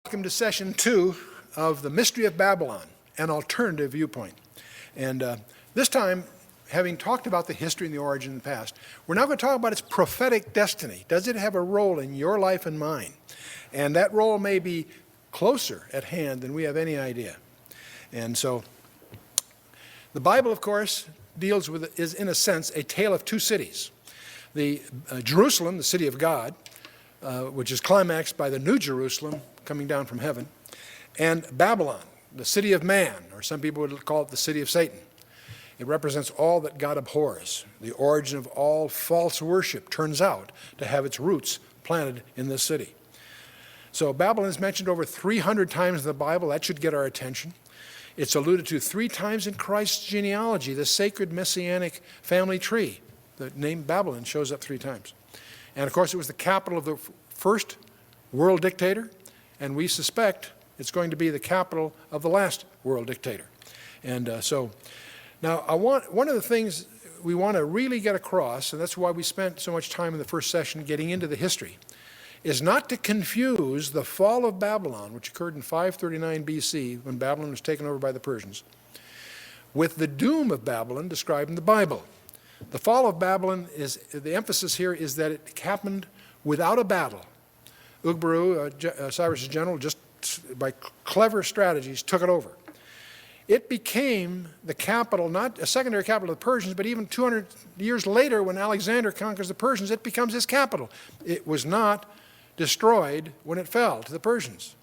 Welcome to session 2 of the Mystery of Babylon, an alternative viewpoint. And this time, having talked about the history and the origin in the past, we're now going to talk about its prophetic destiny. Does it have a role in your life and mine? And that role may be closer at hand than we have any idea. And so, the Bible, of course, is in a sense a tale of two cities. The Jerusalem, the city of God, which is climaxed by the New Jerusalem coming down from heaven, and Babylon, the city of man, or some people would call it the city of Satan. It represents all that God abhors. The origin of all false worship turns out to have its roots planted in this city. So Babylon is mentioned over 300 times in the Bible. That should get our attention. It's alluded to 3 times in Christ's genealogy, the sacred messianic family tree. The name Babylon shows up 3 times. And of course, it was the capital of the first world dictator, and we suspect it's going to be the capital of the last world dictator. And so, now one of the things we want to really get across, and that's why we spent so much time in the first session getting into the history, is not to confuse the fall of Babylon, which occurred in 539 BC, when Babylon was taken over by the Persians, with the doom of Babylon described in the Bible. The fall of Babylon the emphasis here is that it happened without a battle. Ugbaru, Cyrus's general, just by clever strategies, took it over. It became the capital, not a secondary capital of the Persians, but even 200 years later, when Alexander conquers the Persians, it becomes his capital. It was not destroyed when it fell to the Persians.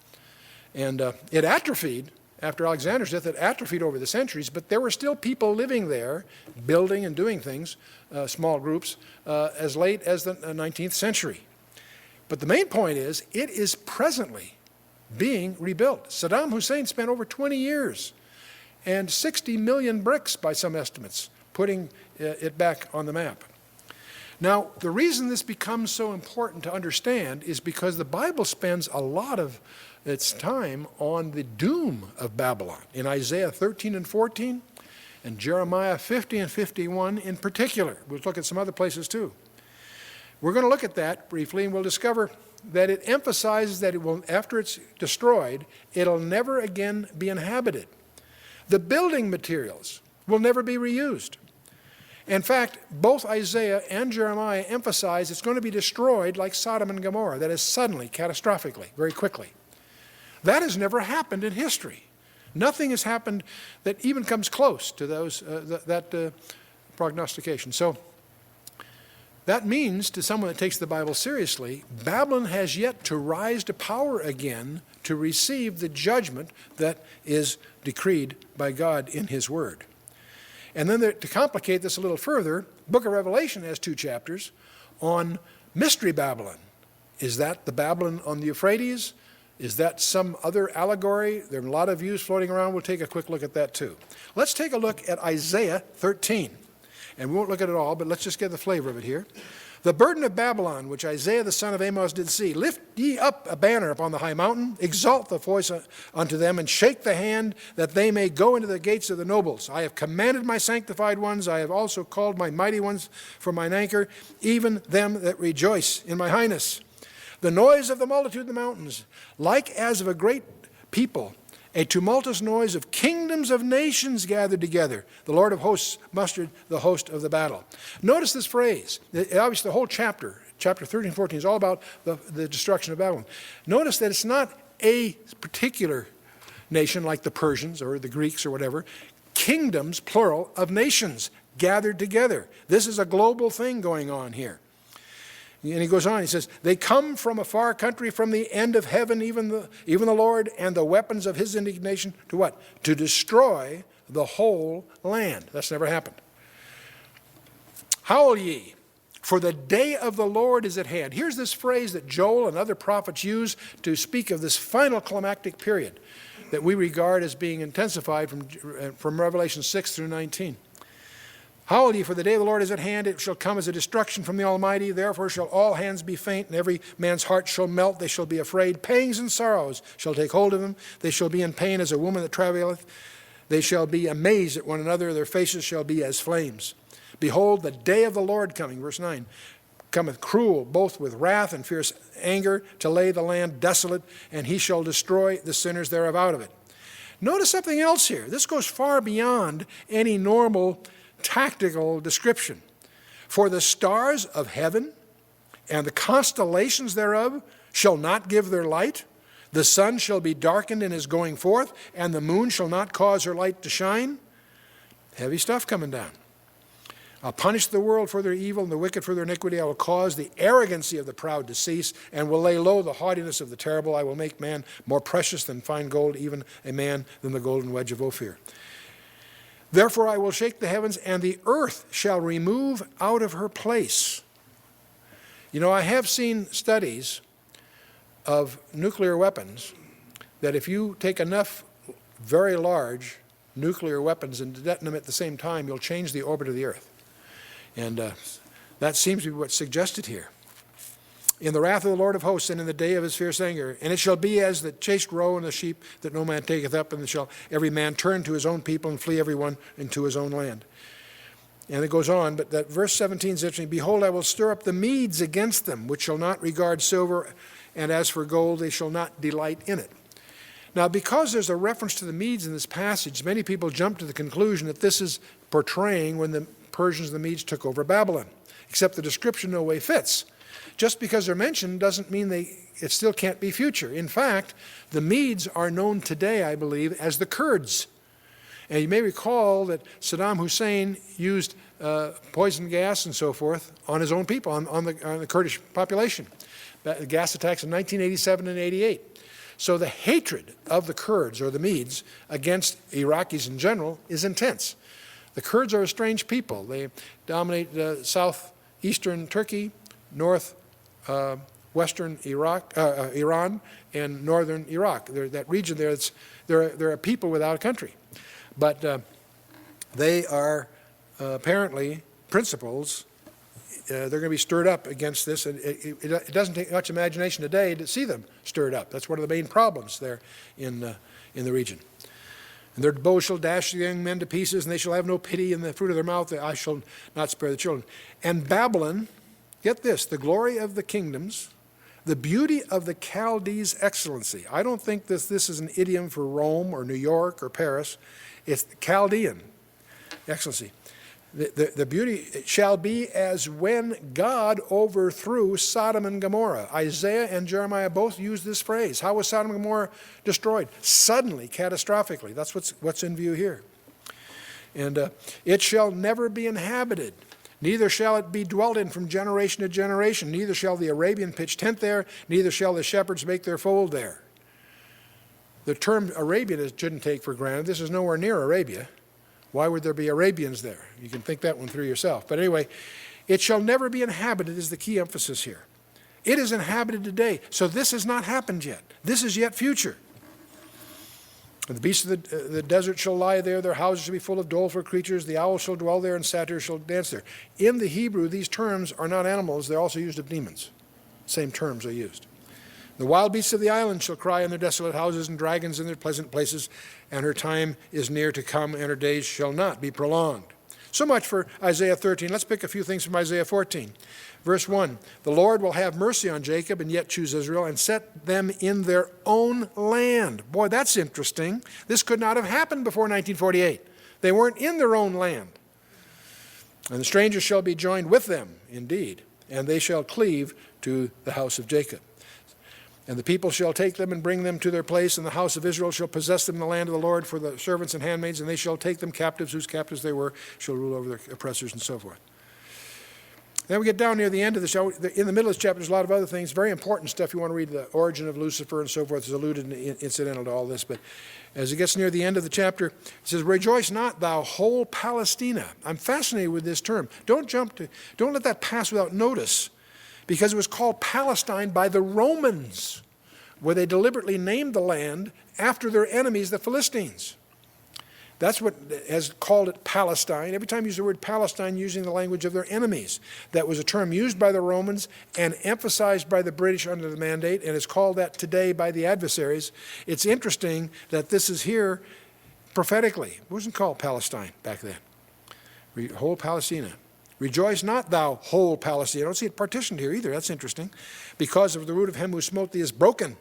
And it atrophied. After Alexander's death, it atrophied over the centuries, but there were still people living there, building and doing things, small groups, as late as the 19th century. But the main point is, it is presently being rebuilt. Saddam Hussein spent over 20 years and 60 million bricks, by some estimates, putting it back on the map. Now, the reason this becomes so important to understand is because the Bible spends a lot of its time on the doom of Babylon in Isaiah 13 and 14 and Jeremiah 50 and 51 in particular. We'll look at some other places too. We're going to look at that briefly, and we'll discover that it emphasizes that it will, after it's destroyed, it'll never again be inhabited. The building materials will never be reused. In fact, both Isaiah and Jeremiah emphasize it's going to be destroyed like Sodom and Gomorrah, that is suddenly, catastrophically, very quickly. That has never happened in history. Nothing has happened that even comes close to that prognostication. So that means, to someone that takes the Bible seriously, Babylon has yet to rise to power again to receive the judgment that is decreed by God in His Word. And then to complicate this a little further, Book of Revelation has 2 chapters on Mystery Babylon. Is that the Babylon on the Euphrates? Is that some other allegory? There are a lot of views floating around. We'll take a quick look at that too. Let's take a look at Isaiah 13. And we won't look at it all, but let's just get the flavor of it here. The burden of Babylon, which Isaiah the son of Amos did see. Lift ye up a banner upon the high mountain, exalt the voice unto them, and shake the hand, that they may go into the gates of the nobles. I have commanded my sanctified ones, I have also called my mighty ones for mine anchor, even them that rejoice in my highness. The noise of the multitude of the mountains, like as of a great people, a tumultuous noise of kingdoms of nations gathered together. The Lord of hosts mustered the host of the battle. Notice this phrase. Obviously, the whole chapter 13 and 14, is all about the destruction of Babylon. Notice that it's not a particular nation like the Persians or the Greeks or whatever. Kingdoms, plural, of nations gathered together. This is a global thing going on here. And he goes on, he says, they come from a far country, from the end of heaven, even the Lord, and the weapons of his indignation, to what? To destroy the whole land. That's never happened. Howl ye, for the day of the Lord is at hand. Here's this phrase that Joel and other prophets use to speak of this final climactic period that we regard as being intensified from Revelation 6 through 19. Howl ye, for the day of the Lord is at hand. It shall come as a destruction from the Almighty. Therefore shall all hands be faint, and every man's heart shall melt. They shall be afraid. Pangs and sorrows shall take hold of them. They shall be in pain as a woman that travaileth. They shall be amazed at one another. Their faces shall be as flames. Behold, the day of the Lord coming, verse 9, cometh cruel, both with wrath and fierce anger, to lay the land desolate, and he shall destroy the sinners thereof out of it. Notice something else here. This goes far beyond any normal tactical description. For the stars of heaven and the constellations thereof shall not give their light. The sun shall be darkened in his going forth, and the moon shall not cause her light to shine. Heavy stuff coming down. I'll punish the world for their evil and the wicked for their iniquity. I will cause the arrogancy of the proud to cease, and will lay low the haughtiness of the terrible. I will make man more precious than fine gold, even a man than the golden wedge of Ophir. Therefore I will shake the heavens, and the earth shall remove out of her place. You know, I have seen studies of nuclear weapons that if you take enough very large nuclear weapons and detonate them at the same time, you'll change the orbit of the earth. And that seems to be what's suggested here. In the wrath of the Lord of hosts, and in the day of his fierce anger, and it shall be as the chased roe and the sheep that no man taketh up, and shall every man turn to his own people, and flee every one into his own land. And it goes on, but that verse 17 is interesting. Behold, I will stir up the Medes against them, which shall not regard silver, and as for gold, they shall not delight in it. Now, because there's a reference to the Medes in this passage, many people jump to the conclusion that this is portraying when the Persians and the Medes took over Babylon, except the description no way fits. Just because they're mentioned doesn't mean it still can't be future. In fact, the Medes are known today, I believe, as the Kurds. And you may recall that Saddam Hussein used poison gas and so forth on his own people, on the Kurdish population. The gas attacks in 1987 and 88. So the hatred of the Kurds, or the Medes, against Iraqis in general is intense. The Kurds are a strange people. They dominate southeastern Turkey, northwestern Iran, and northern Iraq. That region there, they're a people without a country. But they are apparently principles. They're going to be stirred up against this, and it doesn't take much imagination today to see them stirred up. That's one of the main problems there in the region. And their bows shall dash the young men to pieces, and they shall have no pity in the fruit of their mouth. I shall not spare the children. And Babylon, get this, the glory of the kingdoms, the beauty of the Chaldees' excellency. I don't think this is an idiom for Rome or New York or Paris. It's Chaldean excellency. The beauty shall be as when God overthrew Sodom and Gomorrah. Isaiah and Jeremiah both use this phrase. How was Sodom and Gomorrah destroyed? Suddenly, catastrophically. That's what's in view here. And it shall never be inhabited, neither shall it be dwelt in from generation to generation. Neither shall the Arabian pitch tent there, neither shall the shepherds make their fold there. The term Arabian shouldn't take for granted. This is nowhere near Arabia. Why would there be Arabians there? You can think that one through yourself. But anyway, it shall never be inhabited is the key emphasis here. It is inhabited today. So this has not happened yet. This is yet future. And the beasts of the desert shall lie there. Their houses shall be full of doleful creatures. The owl shall dwell there, and satyrs shall dance there. In the Hebrew, these terms are not animals. They're also used of demons. Same terms are used. The wild beasts of the island shall cry in their desolate houses, and dragons in their pleasant places, and her time is near to come, and her days shall not be prolonged. So much for Isaiah 13. Let's pick a few things from Isaiah 14. Verse 1, the Lord will have mercy on Jacob and yet choose Israel and set them in their own land. Boy, that's interesting. This could not have happened before 1948. They weren't in their own land. And the strangers shall be joined with them, indeed, and they shall cleave to the house of Jacob. And the people shall take them and bring them to their place, and the house of Israel shall possess them in the land of the Lord for the servants and handmaids, and they shall take them captives, whose captives they were, shall rule over their oppressors, and so forth. Then we get down near the end of the show. In the middle of this chapter, there's a lot of other things, very important stuff. You want to read the origin of Lucifer and so forth. It's alluded and incidental to all this. But as it gets near the end of the chapter, it says, rejoice not, thou whole Palestina. I'm fascinated with this term. Don't let that pass without notice, because it was called Palestine by the Romans, where they deliberately named the land after their enemies, the Philistines. That's what has called it Palestine. Every time you use the word Palestine, using the language of their enemies. That was a term used by the Romans and emphasized by the British under the Mandate, and is called that today by the adversaries. It's interesting that this is here prophetically. It wasn't called Palestine back then. Whole Palestina. Rejoice not, thou whole Palestine. I don't see it partitioned here either. That's interesting. Because of the root of him who smote thee is broken.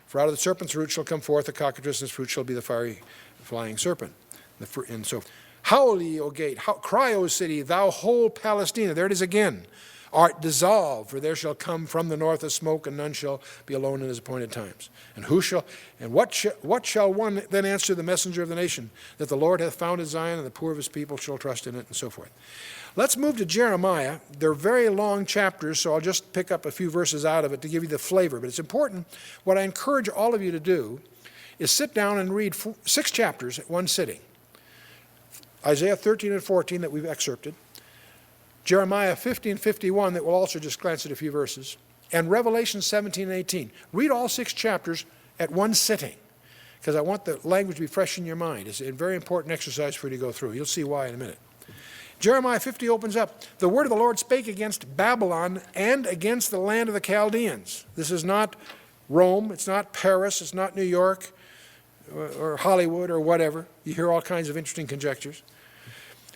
For out of the serpent's root shall come forth a cockatrice, and his fruit shall be the fiery flying serpent. And so, howl ye, O gate, cry, O city, thou whole Palestina. There it is again. Art dissolved, for there shall come from the north a smoke, and none shall be alone in his appointed times. And what shall one then answer the messenger of the nation? That the Lord hath founded Zion, and the poor of his people shall trust in it, and so forth. Let's move to Jeremiah. They're very long chapters, so I'll just pick up a few verses out of it to give you the flavor. But it's important. What I encourage all of you to do is sit down and read 6 chapters at one sitting. Isaiah 13 and 14 that we've excerpted. Jeremiah 50 and 51 that we'll also just glance at a few verses. And Revelation 17 and 18. Read all 6 chapters at one sitting, because I want the language to be fresh in your mind. It's a very important exercise for you to go through. You'll see why in a minute. Jeremiah 50 opens up. The word of the Lord spake against Babylon and against the land of the Chaldeans. This is not Rome. It's not Paris. It's not New York or Hollywood or whatever. You hear all kinds of interesting conjectures.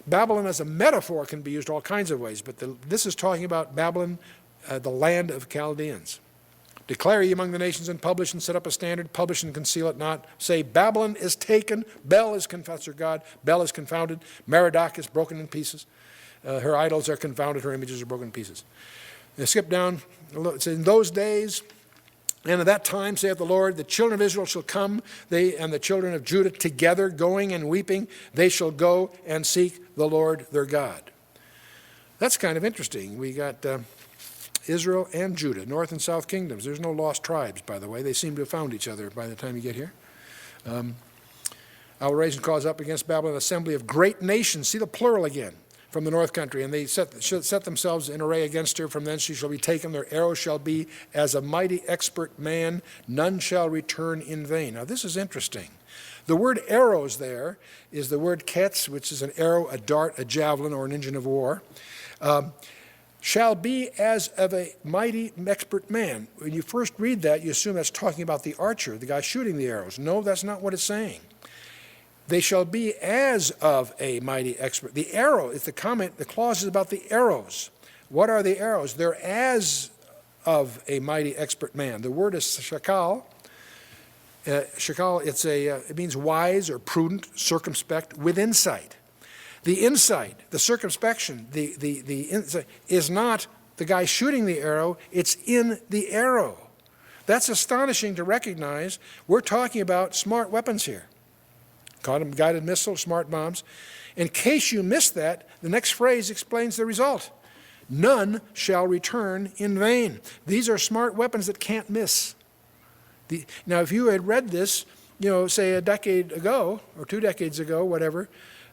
Babylon as a metaphor can be used all kinds of ways, but this is talking about Babylon, the land of Chaldeans. Declare ye among the nations and publish and set up a standard, publish and conceal it not. Say, Babylon is taken, Bel is confessor God, Bel is confounded, Merodach is broken in pieces. Her idols are confounded, her images are broken in pieces. Now, skip down, it says, in those days, and at that time, saith the Lord, the children of Israel shall come, they and the children of Judah together, going and weeping. They shall go and seek the Lord their God. That's kind of interesting. We got Israel and Judah, north and south kingdoms. There's no lost tribes, by the way. They seem to have found each other by the time you get here. I will raise and cause up against Babylon an assembly of great nations. See the plural again. From the north country, and they set themselves in array against her. From thence she shall be taken. Their arrows shall be as a mighty expert man. None shall return in vain. Now this is interesting. The word arrows there is the word ketz, which is an arrow, a dart, a javelin, or an engine of war. Shall be as of a mighty expert man. When you first read that, you assume that's talking about the archer, the guy shooting the arrows. No, that's not what it's saying. They shall be as of a mighty expert. The arrow, it's the comment, the clause is about the arrows. What are the arrows? They're as of a mighty expert man. The word is shakal. Shakal, it means wise or prudent, circumspect, with insight. The insight, the circumspection, the insight is not the guy shooting the arrow, it's in the arrow. That's astonishing to recognize. We're talking about smart weapons here. Guided missiles, smart bombs. In case you missed that, the next phrase explains the result. None shall return in vain. These are smart weapons that can't miss. Now, if you had read this, say a decade ago or 2 decades ago, whatever,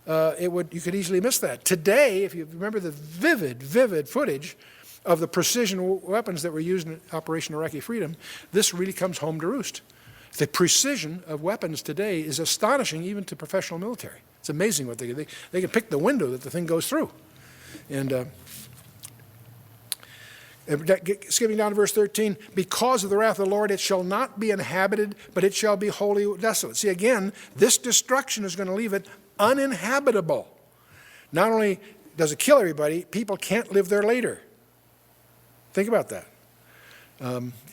you could easily miss that. Today, if you remember the vivid footage of the precision weapons that were used in Operation Iraqi Freedom, this really comes home to roost. The precision of weapons today is astonishing even to professional military. It's amazing what they can pick the window that the thing goes through. And skipping down to verse 13, because of the wrath of the Lord it shall not be inhabited, but it shall be wholly desolate. See, again, this destruction is going to leave it uninhabitable. Not only does it kill everybody, people can't live there later. Think about that.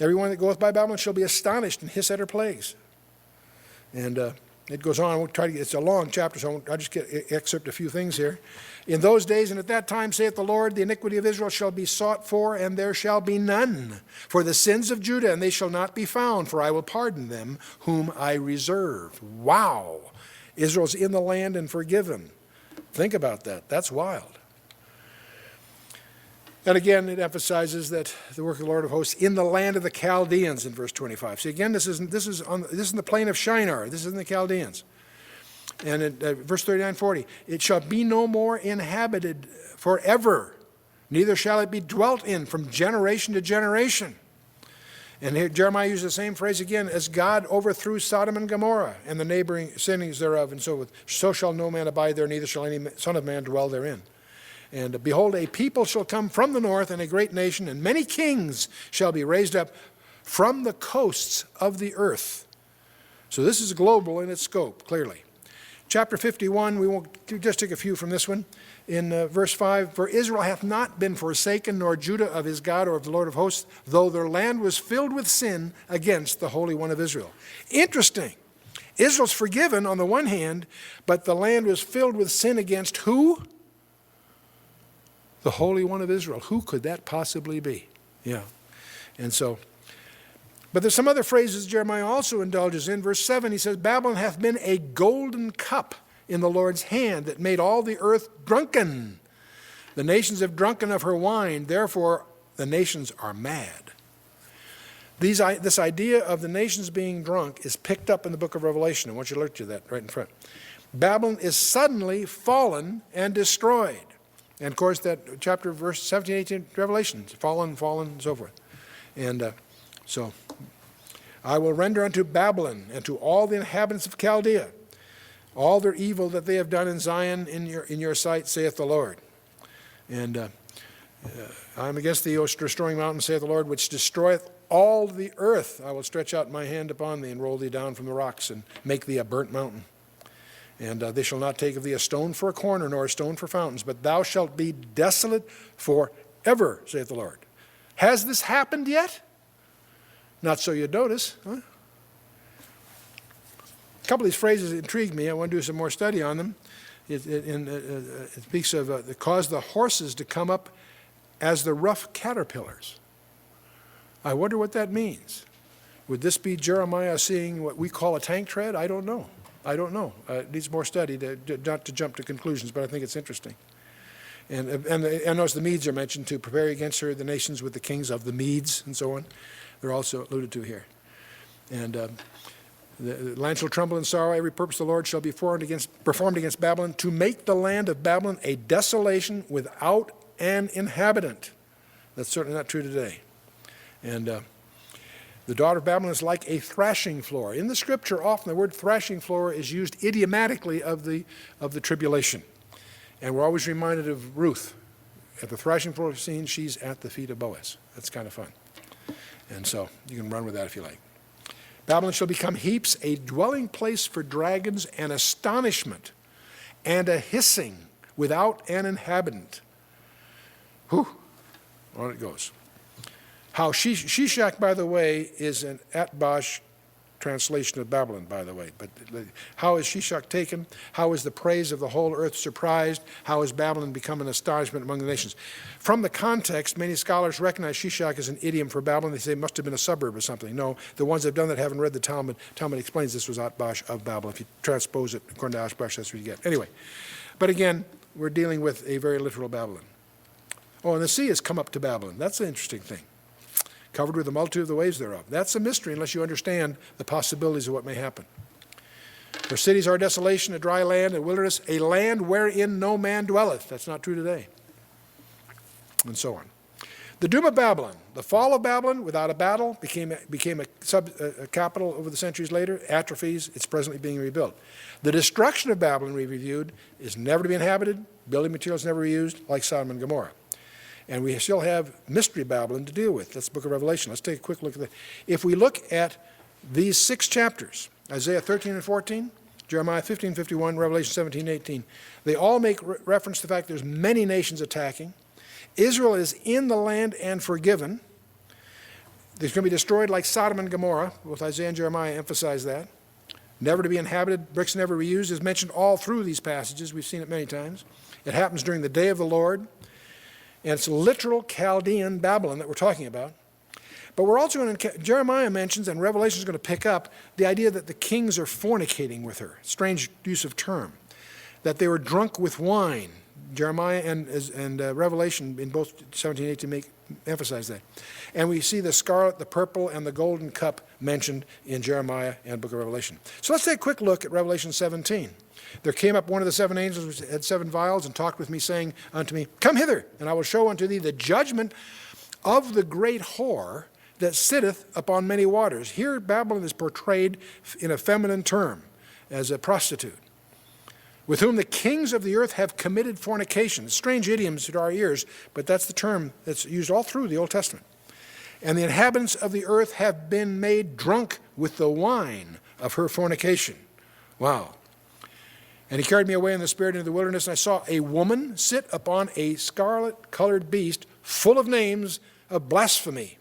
Everyone that goeth by Babylon shall be astonished and hiss at her plagues. And it goes on. We'll try to it's a long chapter, so I'll just excerpt a few things here. In those days and at that time, saith the Lord, the iniquity of Israel shall be sought for, and there shall be none. For the sins of Judah, and they shall not be found, for I will pardon them whom I reserve. Wow. Israel's in the land and forgiven. Think about that. That's wild. And again, it emphasizes that the work of the Lord of hosts in the land of the Chaldeans in verse 25. See, again, this is in the plain of Shinar. This is in the Chaldeans. And in verse 39-40, it shall be no more inhabited forever, neither shall it be dwelt in from generation to generation. And here Jeremiah uses the same phrase again, as God overthrew Sodom and Gomorrah and the neighboring cities thereof, and so forth. So shall no man abide there, neither shall any son of man dwell therein. And behold, a people shall come from the north, and a great nation, and many kings shall be raised up from the coasts of the earth. So this is global in its scope, clearly. Chapter 51, we won't just take a few from this one. In verse 5, for Israel hath not been forsaken, nor Judah of his God or of the Lord of hosts, though their land was filled with sin against the Holy One of Israel. Interesting. Israel's forgiven on the one hand, but the land was filled with sin against who? The Holy One of Israel. Who could that possibly be? Yeah. And so, but there's some other phrases Jeremiah also indulges in. Verse 7, he says, Babylon hath been a golden cup in the Lord's hand that made all the earth drunken. The nations have drunken of her wine, therefore the nations are mad. This idea of the nations being drunk is picked up in the book of Revelation. I want you to look at that right in front. Babylon is suddenly fallen and destroyed. And of course that chapter, verse 17, 18, Revelation, fallen, and so forth. And so, I will render unto Babylon and to all the inhabitants of Chaldea all their evil that they have done in Zion in your sight, saith the Lord. And I am against thee, O destroying mountain, saith the Lord, which destroyeth all the earth. I will stretch out my hand upon thee and roll thee down from the rocks and make thee a burnt mountain. And they shall not take of thee a stone for a corner, nor a stone for fountains, but thou shalt be desolate forever, saith the Lord. Has this happened yet? Not so you'd notice. Huh? A couple of these phrases intrigue me. I want to do some more study on them. It speaks of it caused the horses to come up as the rough caterpillars. I wonder what that means. Would this be Jeremiah seeing what we call a tank tread? I don't know. It needs more study not to jump to conclusions, but I think it's interesting. And notice the Medes are mentioned to prepare against her the nations with the kings of the Medes and so on. They're also alluded to here. And the land shall tremble in sorrow. Every purpose of the Lord shall be performed against Babylon, to make the land of Babylon a desolation without an inhabitant. That's certainly not true today. And the daughter of Babylon is like a thrashing floor. In the scripture, often the word thrashing floor is used idiomatically of the tribulation. And we're always reminded of Ruth. At the thrashing floor scene, she's at the feet of Boaz. That's kind of fun. And so you can run with that if you like. Babylon shall become heaps, a dwelling place for dragons, an astonishment, and a hissing without an inhabitant. Whew. On it goes. How Shishak, by the way, is an Atbash translation of Babylon, by the way. But how is Shishak taken? How is the praise of the whole earth surprised? How has Babylon become an astonishment among the nations? From the context, many scholars recognize Shishak as an idiom for Babylon. They say it must have been a suburb or something. No, the ones that have done that haven't read the Talmud. Talmud explains this was Atbash of Babylon. If you transpose it according to Atbash, that's what you get. Anyway, but again, we're dealing with a very literal Babylon. Oh, and the sea has come up to Babylon. That's an interesting thing. Covered with the multitude of the waves thereof. That's a mystery unless you understand the possibilities of what may happen. Her cities are desolation, a dry land, a wilderness, a land wherein no man dwelleth. That's not true today. And so on. The doom of Babylon. The fall of Babylon without a battle became a capital over the centuries later, atrophies. It's presently being rebuilt. The destruction of Babylon, we reviewed, is never to be inhabited. Building materials never reused, like Sodom and Gomorrah. And we still have mystery Babylon to deal with. That's the book of Revelation. Let's take a quick look at that. If we look at these 6 chapters, Isaiah 13 and 14, Jeremiah 15, 51, Revelation 17, 18, they all make reference to the fact there's many nations attacking. Israel is in the land and forgiven. They're going to be destroyed like Sodom and Gomorrah. Both Isaiah and Jeremiah emphasize that. Never to be inhabited, bricks never reused, is mentioned all through these passages. We've seen it many times. It happens during the day of the Lord. And it's literal Chaldean Babylon that we're talking about. But we're also going to, Jeremiah mentions, and Revelation is going to pick up, the idea that the kings are fornicating with her. Strange use of term. That they were drunk with wine. Jeremiah and Revelation in both 17 and 18 emphasize that. And we see the scarlet, the purple, and the golden cup mentioned in Jeremiah and book of Revelation. So let's take a quick look at Revelation 17. There came up one of the 7 angels who had 7 vials and talked with me, saying unto me, Come hither, and I will show unto thee the judgment of the great whore that sitteth upon many waters. Here Babylon is portrayed in a feminine term as a prostitute, with whom the kings of the earth have committed fornication. Strange idioms to our ears, but that's the term that's used all through the Old Testament. And the inhabitants of the earth have been made drunk with the wine of her fornication. Wow. And he carried me away in the spirit into the wilderness, and I saw a woman sit upon a scarlet-colored beast full of names of blasphemy,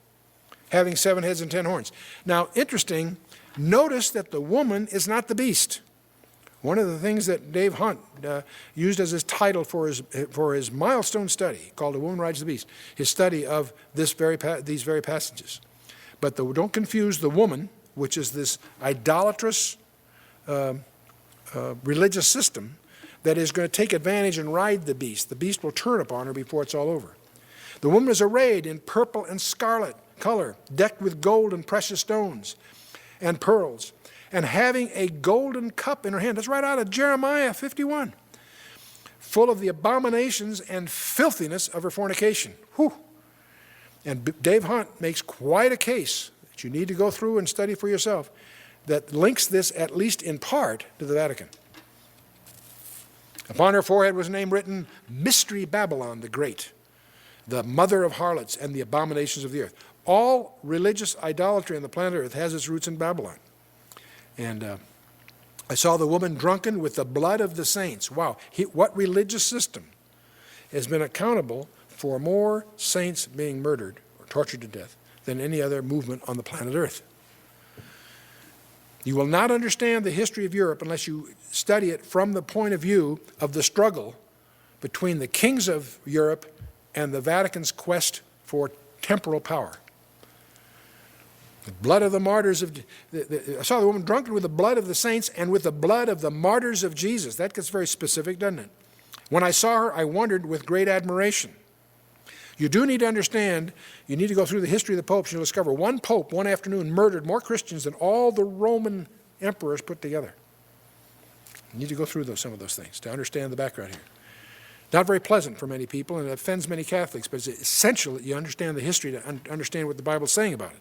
having 7 heads and 10 horns. Now, interesting, notice that the woman is not the beast. One of the things that Dave Hunt used as his title for his milestone study, called A Woman Rides the Beast, his study of these very passages. But don't confuse the woman, which is this idolatrous religious system that is going to take advantage and ride the beast. The beast will turn upon her before it's all over. The woman is arrayed in purple and scarlet color, decked with gold and precious stones and pearls, and having a golden cup in her hand. That's right out of Jeremiah 51. Full of the abominations and filthiness of her fornication. Whew. And Dave Hunt makes quite a case that you need to go through and study for yourself that links this, at least in part, to the Vatican. Upon her forehead was a name written, Mystery Babylon the Great, the mother of harlots and the abominations of the earth. All religious idolatry on the planet Earth has its roots in Babylon. And I saw the woman drunken with the blood of the saints. Wow, what religious system has been accountable for more saints being murdered or tortured to death than any other movement on the planet Earth? You will not understand the history of Europe unless you study it from the point of view of the struggle between the kings of Europe and the Vatican's quest for temporal power. The blood of the martyrs of... I saw the woman drunken with the blood of the saints and with the blood of the martyrs of Jesus. That gets very specific, doesn't it? When I saw her, I wondered with great admiration. You do need to understand, you need to go through the history of the popes, and you'll discover one pope, one afternoon, murdered more Christians than all the Roman emperors put together. You need to go through some of those things to understand the background here. Not very pleasant for many people, and it offends many Catholics, but it's essential that you understand the history to understand what the Bible's saying about it.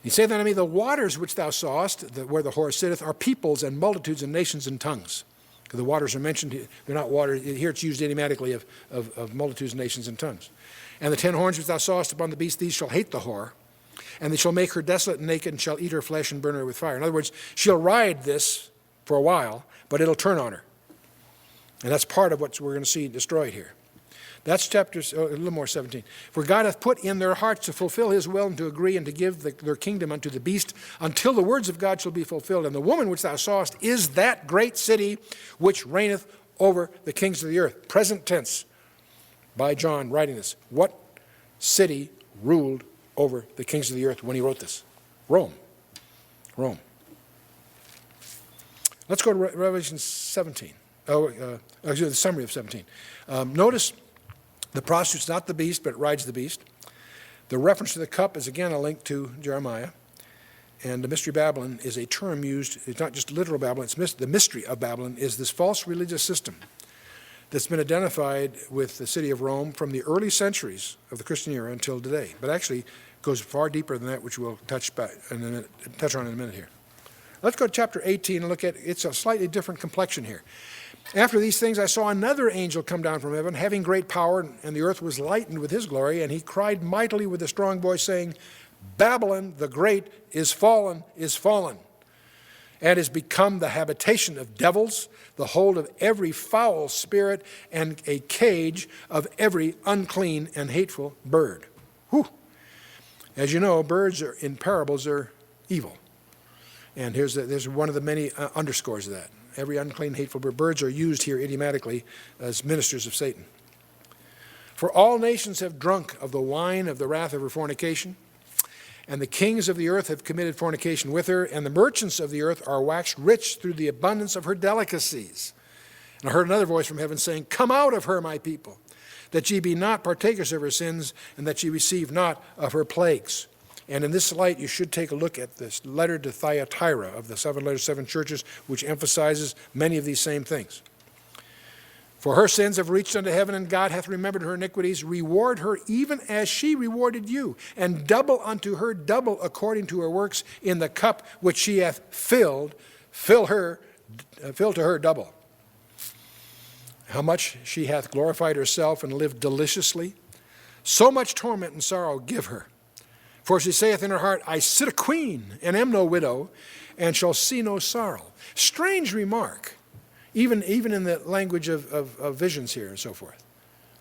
He said unto me, the waters which thou sawest, where the horse sitteth, are peoples and multitudes and nations and tongues. The waters are mentioned, they're not water, here it's used idiomatically of multitudes, nations, and tongues. And the 10 horns which thou sawest upon the beast, these shall hate the whore, and they shall make her desolate and naked, and shall eat her flesh and burn her with fire. In other words, she'll ride this for a while, but it'll turn on her. And that's part of what we're going to see destroyed here. That's chapter, a little more, 17. For God hath put in their hearts to fulfill his will and to agree and to give their kingdom unto the beast until the words of God shall be fulfilled. And the woman which thou sawest is that great city which reigneth over the kings of the earth. Present tense by John writing this. What city ruled over the kings of the earth when he wrote this? Rome. Rome. Let's go to Revelation 17. The summary of 17. Notice the prostitute's not the beast, but rides the beast. The reference to the cup is again a link to Jeremiah. And the mystery of Babylon is a term used, it's not just literal Babylon, it's the mystery of Babylon is this false religious system that's been identified with the city of Rome from the early centuries of the Christian era until today. But actually goes far deeper than that, which we'll touch on in a minute here. Let's go to chapter 18 and look at, it's a slightly different complexion here. After these things I saw another angel come down from heaven, having great power, and the earth was lightened with his glory, and he cried mightily with a strong voice, saying, Babylon the great is fallen, and is become the habitation of devils, the hold of every foul spirit, and a cage of every unclean and hateful bird. Whew. As you know, birds in parables are evil. And there's one of the many underscores of that. Every unclean, hateful bird. Birds are used here idiomatically as ministers of Satan. For all nations have drunk of the wine of the wrath of her fornication, and the kings of the earth have committed fornication with her, and the merchants of the earth are waxed rich through the abundance of her delicacies. And I heard another voice from heaven saying, Come out of her, my people, that ye be not partakers of her sins, and that ye receive not of her plagues. And in this light, you should take a look at this letter to Thyatira of the 7 letters, 7 churches, which emphasizes many of these same things. For her sins have reached unto heaven, and God hath remembered her iniquities. Reward her even as she rewarded you, and double unto her double according to her works in the cup which she hath filled. Fill to her double. How much she hath glorified herself and lived deliciously. So much torment and sorrow give her. For she saith in her heart, I sit a queen, and am no widow, and shall see no sorrow. Strange remark. even in the language of visions here and so forth.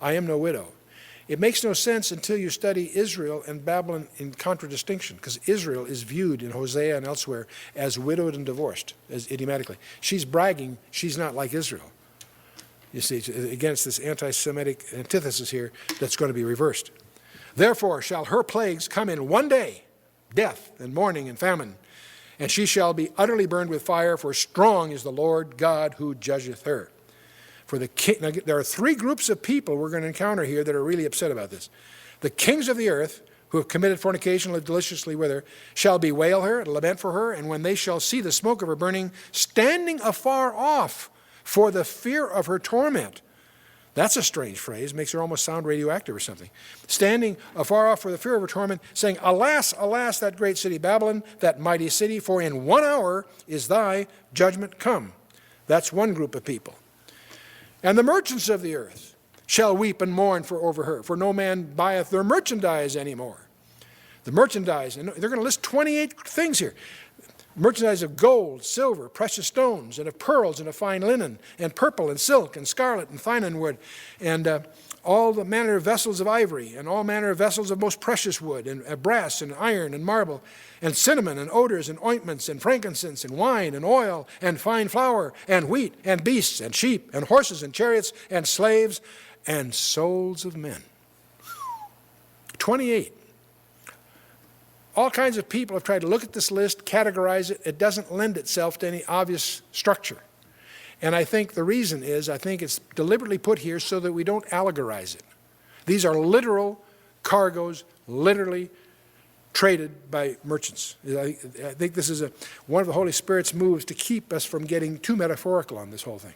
I am no widow. It makes no sense until you study Israel and Babylon in contradistinction, because Israel is viewed in Hosea and elsewhere as widowed and divorced, as idiomatically. She's bragging she's not like Israel. You see, against this anti-Semitic antithesis here that's going to be reversed. Therefore shall her plagues come in one day, death and mourning and famine, and she shall be utterly burned with fire, for strong is the Lord God who judgeth her. For the king, now, there are three groups of people we're going to encounter here that are really upset about this. The kings of the earth, who have committed fornication and lived deliciously with her, shall bewail her and lament for her, and when they shall see the smoke of her burning, standing afar off for the fear of her torment. That's a strange phrase, makes her almost sound radioactive or something. Standing afar off for the fear of her torment, saying, Alas, alas, that great city Babylon, that mighty city, for in 1 hour is thy judgment come. That's one group of people. And the merchants of the earth shall weep and mourn over her, for no man buyeth their merchandise anymore. The merchandise, and they're going to list 28 things here. Merchandise of gold, silver, precious stones, and of pearls, and of fine linen, and purple, and silk, and scarlet, and fine wood, and all the manner of vessels of ivory, and all manner of vessels of most precious wood, and brass, and iron, and marble, and cinnamon, and odors, and ointments, and frankincense, and wine, and oil, and fine flour, and wheat, and beasts, and sheep, and horses, and chariots, and slaves, and souls of men. 28. All kinds of people have tried to look at this list, categorize it. It doesn't lend itself to any obvious structure. And I think the reason is, I think it's deliberately put here so that we don't allegorize it. These are literal cargoes, literally traded by merchants. I think this is one of the Holy Spirit's moves to keep us from getting too metaphorical on this whole thing.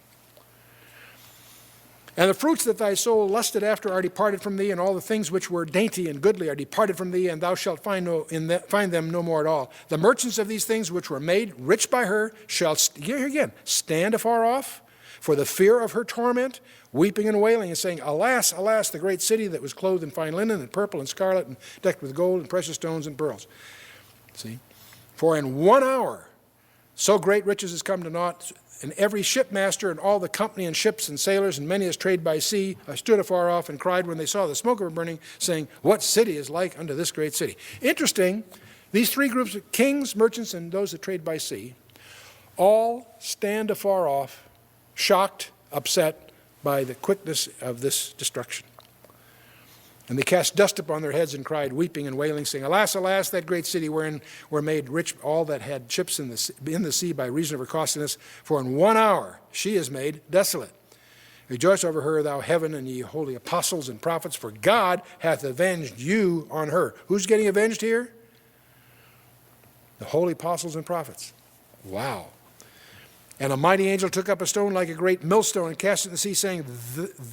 And the fruits that thy soul lusted after are departed from thee, and all the things which were dainty and goodly are departed from thee, and thou shalt find them no more at all. The merchants of these things which were made rich by her shall, here again, stand afar off for the fear of her torment, weeping and wailing, and saying, Alas, alas, the great city that was clothed in fine linen, and purple, and scarlet, and decked with gold, and precious stones, and pearls. See? For in 1 hour so great riches has come to naught, and every shipmaster and all the company and ships and sailors and many as trade by sea stood afar off and cried when they saw the smoke of her burning, saying, What city is like unto this great city? Interesting, these three groups of kings, merchants, and those that trade by sea all stand afar off, shocked, upset by the quickness of this destruction. And they cast dust upon their heads and cried, weeping and wailing, saying, Alas, alas, that great city wherein were made rich all that had ships in the sea by reason of her costliness. For in 1 hour she is made desolate. Rejoice over her, thou heaven, and ye holy apostles and prophets, for God hath avenged you on her. Who's getting avenged here? The holy apostles and prophets. Wow. And a mighty angel took up a stone like a great millstone and cast it in the sea, saying,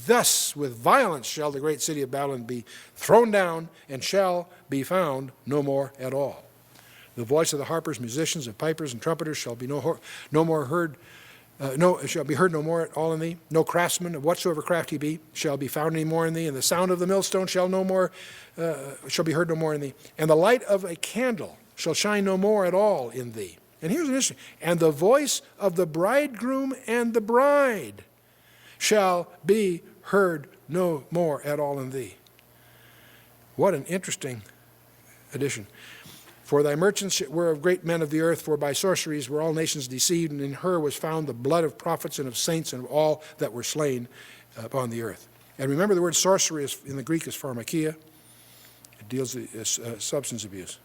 Thus with violence shall the great city of Babylon be thrown down, and shall be found no more at all. The voice of the harpers, musicians, and pipers, and trumpeters shall be shall be heard no more at all in thee. No craftsman of whatsoever craft he be shall be found any more in thee, and the sound of the millstone shall be heard no more in thee. And the light of a candle shall shine no more at all in thee. And here's an issue. And the voice of the bridegroom and the bride shall be heard no more at all in thee. What an interesting addition. For thy merchants were of great men of the earth, for by sorceries were all nations deceived, and in her was found the blood of prophets and of saints and of all that were slain upon the earth. And remember, the word sorcery in the Greek is pharmakia. It deals with substance abuse.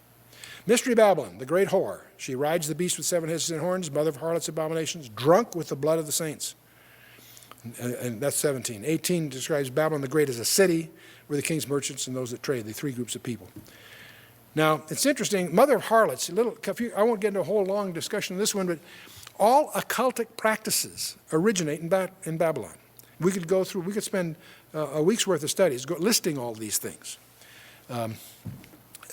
Mystery Babylon, the great whore. She rides the beast with 7 heads and horns, mother of harlots, abominations, drunk with the blood of the saints. And that's 17. 18 describes Babylon the Great as a city where the king's merchants and those that trade, the three groups of people. Now, it's interesting, mother of harlots, I won't get into a whole long discussion on this one, but all occultic practices originate in Babylon. We could spend a week's worth of studies listing all these things.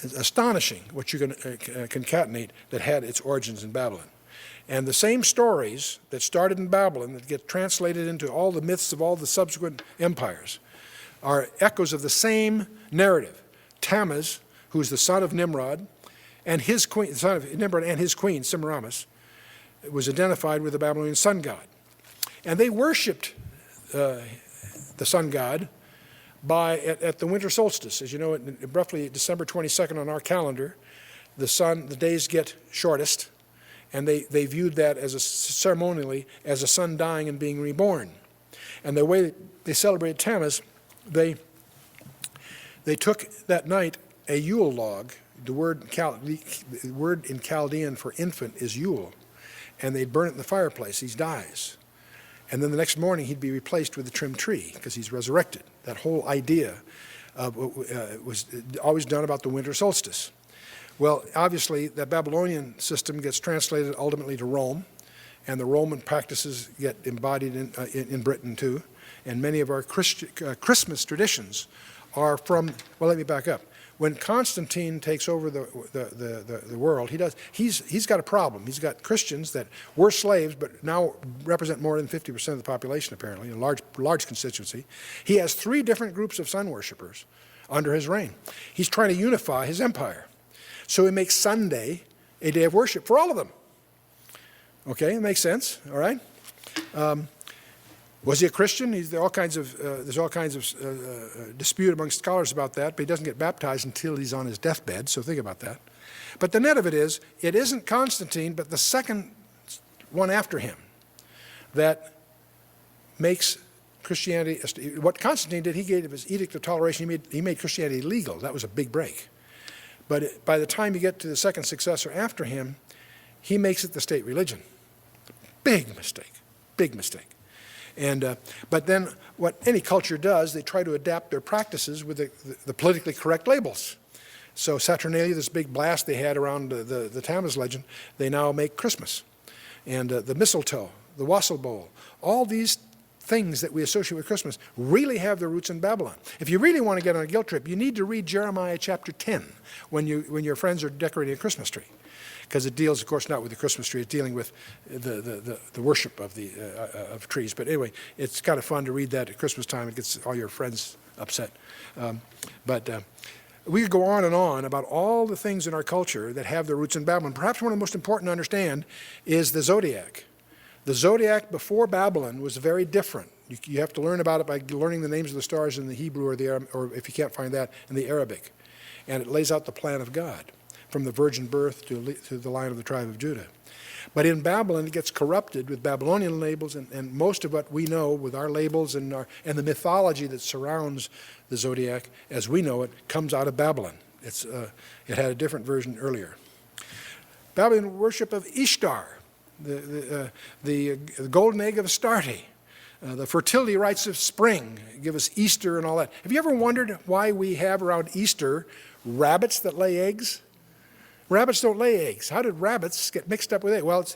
It's astonishing what you can concatenate that had its origins in Babylon. And the same stories that started in Babylon that get translated into all the myths of all the subsequent empires are echoes of the same narrative. Tammuz, who's the son of Nimrod, and his queen, Semiramis, was identified with the Babylonian sun god. And they worshipped the sun god at the winter solstice. As you know, roughly December 22nd on our calendar, the days get shortest, and they viewed that as ceremonially as a son dying and being reborn. And the way they celebrated Tammuz, they took that night a Yule log. The word in Chaldean for infant is Yule, and they'd burn it in the fireplace. He dies. And then the next morning he'd be replaced with a trimmed tree because he's resurrected. That whole idea was always done about the winter solstice. Well, obviously, that Babylonian system gets translated ultimately to Rome, and the Roman practices get embodied in Britain too. And many of our Christmas traditions are from, well, let me back up. When Constantine takes over the world, he's got a problem. He's got Christians that were slaves but now represent more than 50% of the population, apparently, a large constituency. He has 3 different groups of sun worshipers under his reign. He's trying to unify his empire. So he makes Sunday a day of worship for all of them. Okay, it makes sense, all right? Was he a Christian? There's all kinds of dispute among scholars about that, but he doesn't get baptized until he's on his deathbed, so think about that. But the net of it isn't Constantine, but the second one after him that makes Christianity, what Constantine did, he gave his edict of toleration, he made Christianity legal. That was a big break. But by the time you get to the second successor after him, he makes it the state religion. Big mistake, big mistake. But then what any culture does, they try to adapt their practices with the politically correct labels. So Saturnalia, this big blast they had around the Tammuz legend, they now make Christmas. And the mistletoe, the wassail bowl, all these things that we associate with Christmas really have their roots in Babylon. If you really want to get on a guilt trip, you need to read Jeremiah chapter 10 when your friends are decorating a Christmas tree. Because it deals, of course, not with the Christmas tree. It's dealing with the worship of trees. But anyway, it's kind of fun to read that at Christmas time. It gets all your friends upset. But we could go on and on about all the things in our culture that have their roots in Babylon. Perhaps one of the most important to understand is the zodiac. The zodiac before Babylon was very different. You have to learn about it by learning the names of the stars in the Hebrew or if you can't find that, in the Arabic. And it lays out the plan of God, from the virgin birth to the line of the tribe of Judah. But in Babylon, it gets corrupted with Babylonian labels, and most of what we know with our labels and the mythology that surrounds the zodiac, as we know it, comes out of Babylon. It had a different version earlier. Babylonian worship of Ishtar, the golden egg of Astarte, the fertility rites of spring, give us Easter and all that. Have you ever wondered why we have around Easter rabbits that lay eggs? Rabbits don't lay eggs. How did rabbits get mixed up with eggs? Well,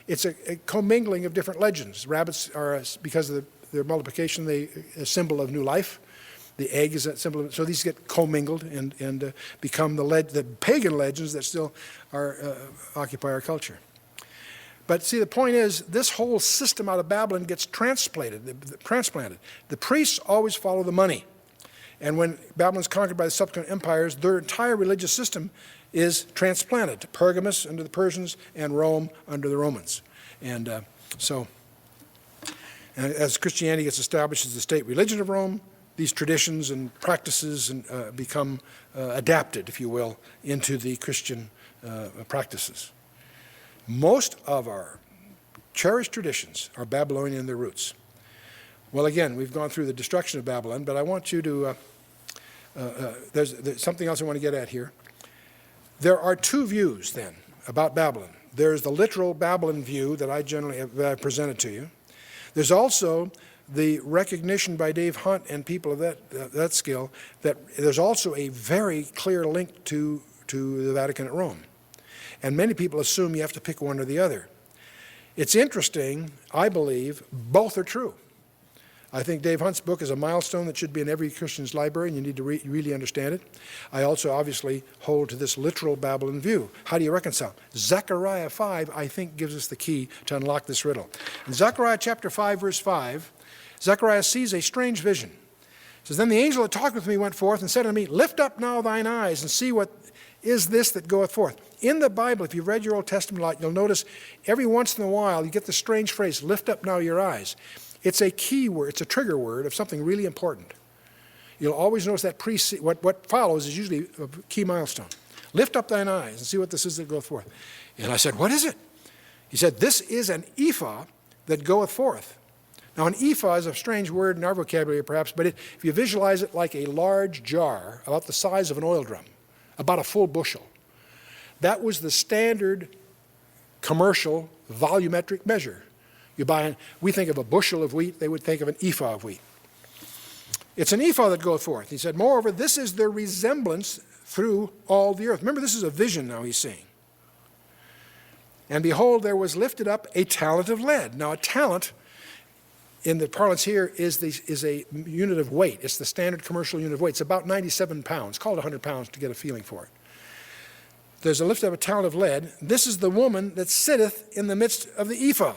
it's a commingling of different legends. Rabbits are, because of their multiplication, a symbol of new life. The egg is a symbol of, so these get commingled and become the pagan legends that still occupy our culture. But see, the point is, this whole system out of Babylon gets transplanted. The priests always follow the money. And when Babylon's conquered by the subsequent empires, their entire religious system is transplanted to Pergamus under the Persians and Rome under the Romans. And as Christianity gets established as the state religion of Rome, these traditions and practices become adapted, if you will, into the Christian practices. Most of our cherished traditions are Babylonian in their roots. Well, again, we've gone through the destruction of Babylon, but I want you to, there's something else I want to get at here. There are 2 views, then, about Babylon. There's the literal Babylon view that I generally have presented to you. There's also the recognition by Dave Hunt and people of that skill that there's also a very clear link to the Vatican at Rome. And many people assume you have to pick one or the other. It's interesting, I believe, both are true. I think Dave Hunt's book is a milestone that should be in every Christian's library, and you need to really understand it. I also obviously hold to this literal Babylon view. How do you reconcile? Zechariah 5, I think, gives us the key to unlock this riddle. In Zechariah chapter 5, verse 5, Zechariah sees a strange vision. It says, "Then the angel that talked with me went forth and said unto me, Lift up now thine eyes and see what is this that goeth forth." In the Bible, if you've read your Old Testament a lot, you'll notice every once in a while you get the strange phrase, "Lift up now your eyes." It's a key word, it's a trigger word of something really important. You'll always notice that what follows is usually a key milestone. Lift up thine eyes and see what this is that goeth forth. And I said, what is it? He said, this is an ephah that goeth forth. Now, an ephah is a strange word in our vocabulary, perhaps, but if you visualize it like a large jar about the size of an oil drum, about a full bushel, that was the standard commercial volumetric measure. We think of a bushel of wheat, they would think of an ephah of wheat. It's an ephah that goeth forth. He said, moreover, this is the resemblance through all the earth. Remember, this is a vision now he's seeing. And behold, there was lifted up a talent of lead. Now, a talent, in the parlance here, is a unit of weight. It's the standard commercial unit of weight. It's about 97 pounds. Call it 100 pounds to get a feeling for it. There's a lift of a talent of lead. This is the woman that sitteth in the midst of the ephah.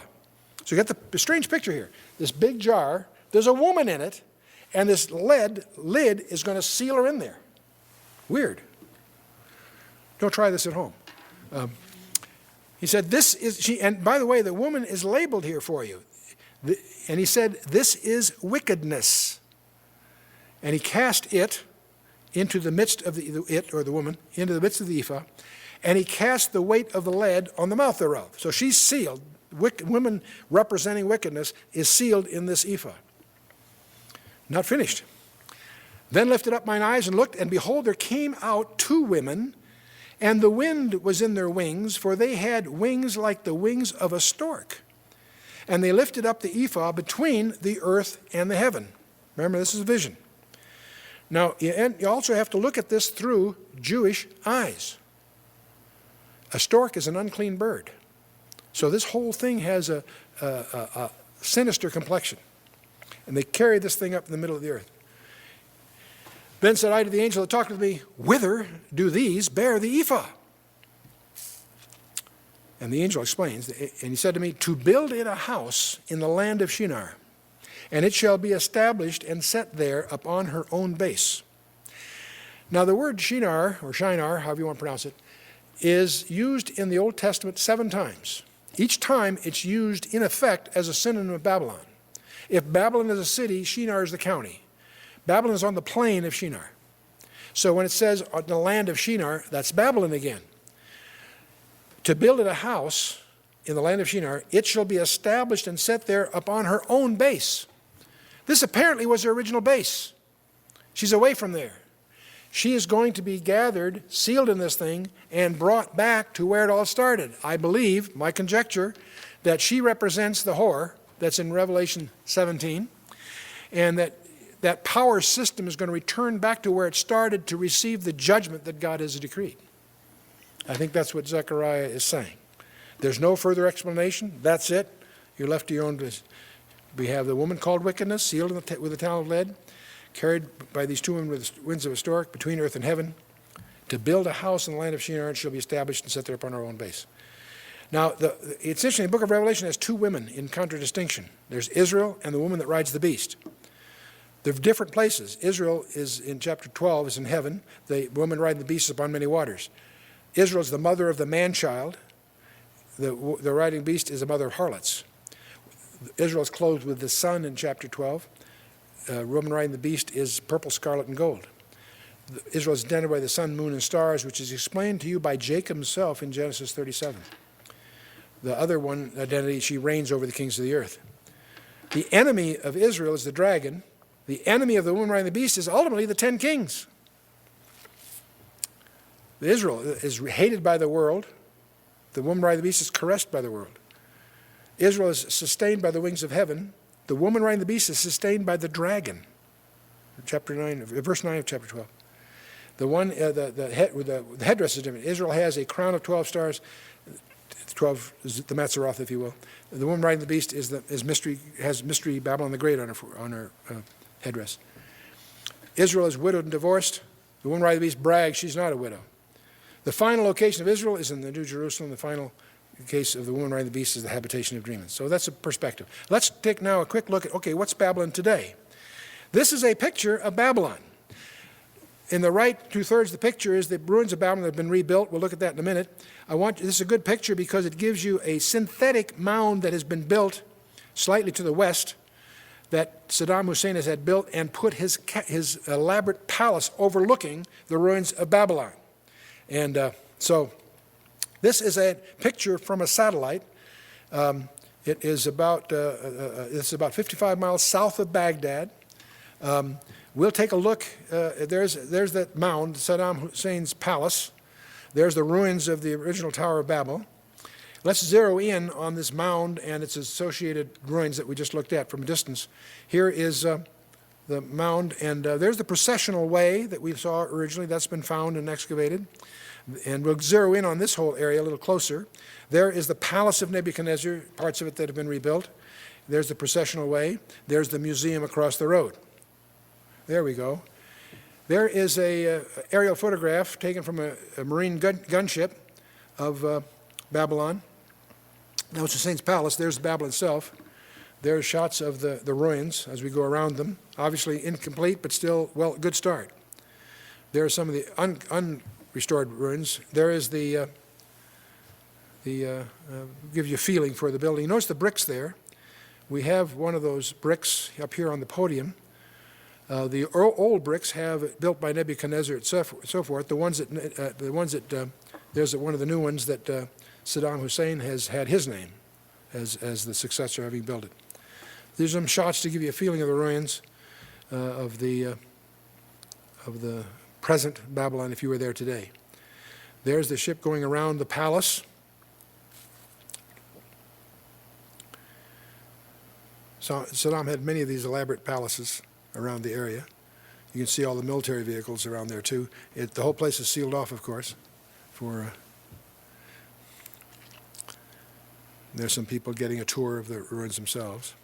So you get the strange picture here. This big jar, there's a woman in it, and this lead lid is going to seal her in there. Weird. Don't try this at home. He said, this is, and by the way, the woman is labeled here for you. And he said, this is wickedness. And he cast it into the midst of the woman, into the midst of the ephah, and he cast the weight of the lead on the mouth thereof. So she's sealed. Women representing wickedness is sealed in this ephah. Not finished. Then lifted up mine eyes and looked, and behold, there came out two women, and the wind was in their wings, for they had wings like the wings of a stork. And they lifted up the ephah between the earth and the heaven. Remember, this is a vision. Now, you also have to look at this through Jewish eyes. A stork is an unclean bird. So this whole thing has a sinister complexion. And they carry this thing up in the middle of the earth. Then said I to the angel that talked with me, whither do these bear the ephah? And the angel explains, and he said to me, to build it a house in the land of Shinar, and it shall be established and set there upon her own base. Now the word Shinar, or Shinar, however you want to pronounce it, is used in the Old Testament 7 times. Each time it's used in effect as a synonym of Babylon. If Babylon is a city, Shinar is the county. Babylon is on the plain of Shinar. So when it says on the land of Shinar, that's Babylon again. To build it a house in the land of Shinar, it shall be established and set there upon her own base. This apparently was her original base. She's away from there. She is going to be gathered, sealed in this thing, and brought back to where it all started. I believe, my conjecture, that she represents the whore that's in Revelation 17, and that power system is going to return back to where it started to receive the judgment that God has decreed. I think that's what Zechariah is saying. There's no further explanation. That's it. You're left to your own business. We have the woman called wickedness, sealed with a talent of lead, carried by these two women with the winds of a stork between earth and heaven, to build a house in the land of Shinar, and shall be established and set there upon our own base. Now, it's interesting, the book of Revelation has two women in contradistinction. There's Israel and the woman that rides the beast. They're different places. Israel is in chapter 12, is in heaven. The woman riding the beast is upon many waters. Israel is the mother of the man-child. The riding beast is the mother of harlots. Israel is clothed with the sun in chapter 12. Woman riding the beast is purple, scarlet, and gold. Israel is identified by the sun, moon, and stars, which is explained to you by Jacob himself in Genesis 37. The other one identity, she reigns over the kings of the earth. The enemy of Israel is the dragon. The enemy of the woman riding the beast is ultimately the 10 kings. Israel is hated by the world. The woman riding the beast is caressed by the world. Israel is sustained by the wings of heaven. The woman riding the beast is sustained by the dragon. Chapter 9, verse 9 of chapter 12. The headdress is different. Israel has a crown of 12 stars. 12 is the Mazzaroth, if you will. The woman riding the beast has mystery Babylon the Great on her headdress. Israel is widowed and divorced. The woman riding the beast brags she's not a widow. The final location of Israel is in the New Jerusalem. The final case of the woman riding the beast is the habitation of demons. So that's a perspective. Let's take now a quick look at, okay, what's Babylon today? This is a picture of Babylon. In the right 2/3 of the picture is the ruins of Babylon that have been rebuilt. We'll look at that in a minute. This is a good picture because it gives you a synthetic mound that has been built slightly to the west that Saddam Hussein has had built and put his elaborate palace overlooking the ruins of Babylon. And so this is a picture from a satellite. It is about 55 miles south of Baghdad. We'll take a look. There's that mound, Saddam Hussein's palace. There's the ruins of the original Tower of Babel. Let's zero in on this mound and its associated ruins that we just looked at from a distance. Here is the mound, and there's the processional way that we saw originally. That's been found and excavated. And we'll zero in on this whole area a little closer. There is the Palace of Nebuchadnezzar, parts of it that have been rebuilt. There's the processional way. There's the museum across the road. There we go. There is a aerial photograph taken from a marine gunship of Babylon. That was Hussein's palace. There's Babylon itself. There's shots of the ruins as we go around them. Obviously incomplete, but still, well, good start. There are some of the unrestored ruins. There is the give you a feeling for the building. Notice the bricks there. We have one of those bricks up here on the podium. The old bricks have built by Nebuchadnezzar and so forth. The ones that there's one of the new ones that Saddam Hussein has had his name as the successor, having built it. There's some shots to give you a feeling of the ruins of the present Babylon if you were there today. There's the ship going around the palace. So Saddam had many of these elaborate palaces around the area. You can see all the military vehicles around there too. The whole place is sealed off, of course, for there's some people getting a tour of the ruins themselves.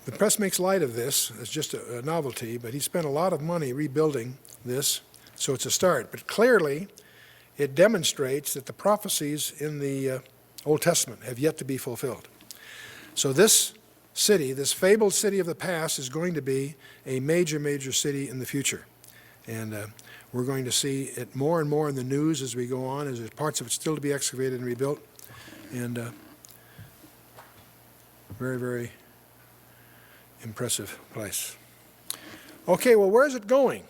The press makes light of this as just a novelty, but he spent a lot of money rebuilding this, so it's a start. But clearly, it demonstrates that the prophecies in the Old Testament have yet to be fulfilled. So this city, this fabled city of the past, is going to be a major, major city in the future. And we're going to see it more and more in the news as we go on, as there's parts of it still to be excavated and rebuilt. And very, very impressive place. Okay, well, where is it going?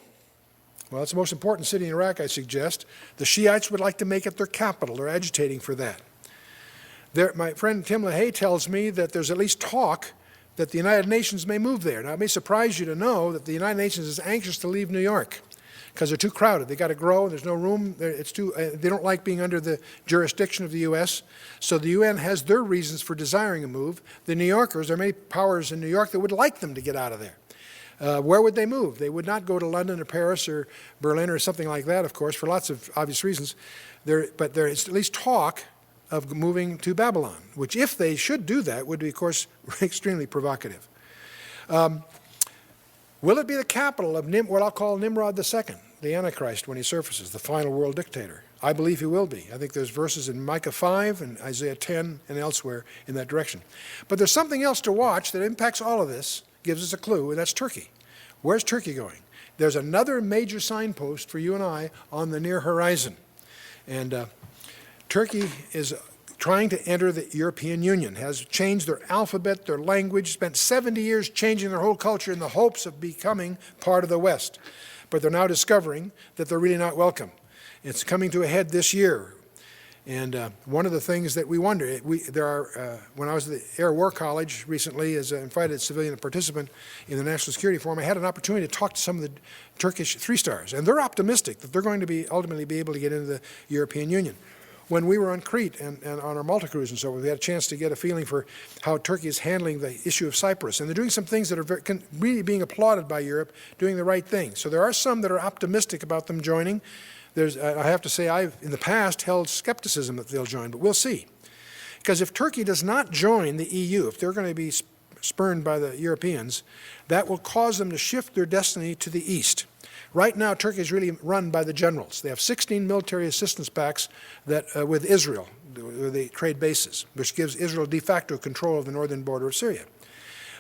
Well, it's the most important city in Iraq, I suggest. The Shiites would like to make it their capital. They're agitating for that. My friend Tim LaHaye tells me that there's at least talk that the United Nations may move there. Now, it may surprise you to know that the United Nations is anxious to leave New York because they're too crowded. They've got to grow. There's no room. They don't like being under the jurisdiction of the U.S. So the UN has their reasons for desiring a move. The New Yorkers, there are many powers in New York that would like them to get out of there. Where would they move? They would not go to London or Paris or Berlin or something like that, of course, for lots of obvious reasons. But there is at least talk of moving to Babylon, which, if they should do that, would be, of course, extremely provocative. Will it be the capital of what I'll call Nimrod II, the Antichrist, when he surfaces, the final world dictator? I believe he will be. I think there's verses in Micah 5 and Isaiah 10 and elsewhere in that direction. But there's something else to watch that impacts all of this, gives us a clue, and that's Turkey. Where's Turkey going? There's another major signpost for you and I on the near horizon. And Turkey is trying to enter the European Union, has changed their alphabet, their language, spent 70 years changing their whole culture in the hopes of becoming part of the West. But they're now discovering that they're really not welcome. It's coming to a head this year. And one of the things that we wonder, when I was at the Air War College recently as an invited civilian participant in the National Security Forum, I had an opportunity to talk to some of the Turkish three-stars. And they're optimistic that they're going to ultimately be able to get into the European Union. When we were on Crete and on our Malta cruise and so on, we had a chance to get a feeling for how Turkey is handling the issue of Cyprus. And they're doing some things that are really being applauded by Europe, doing the right thing. So there are some that are optimistic about them joining. I have to say, I've in the past held skepticism that they'll join, but we'll see. Because if Turkey does not join the EU, if they're going to be spurned by the Europeans, that will cause them to shift their destiny to the east. Right now, Turkey is really run by the generals. They have 16 military assistance pacts with Israel, where they trade bases, which gives Israel de facto control of the northern border of Syria.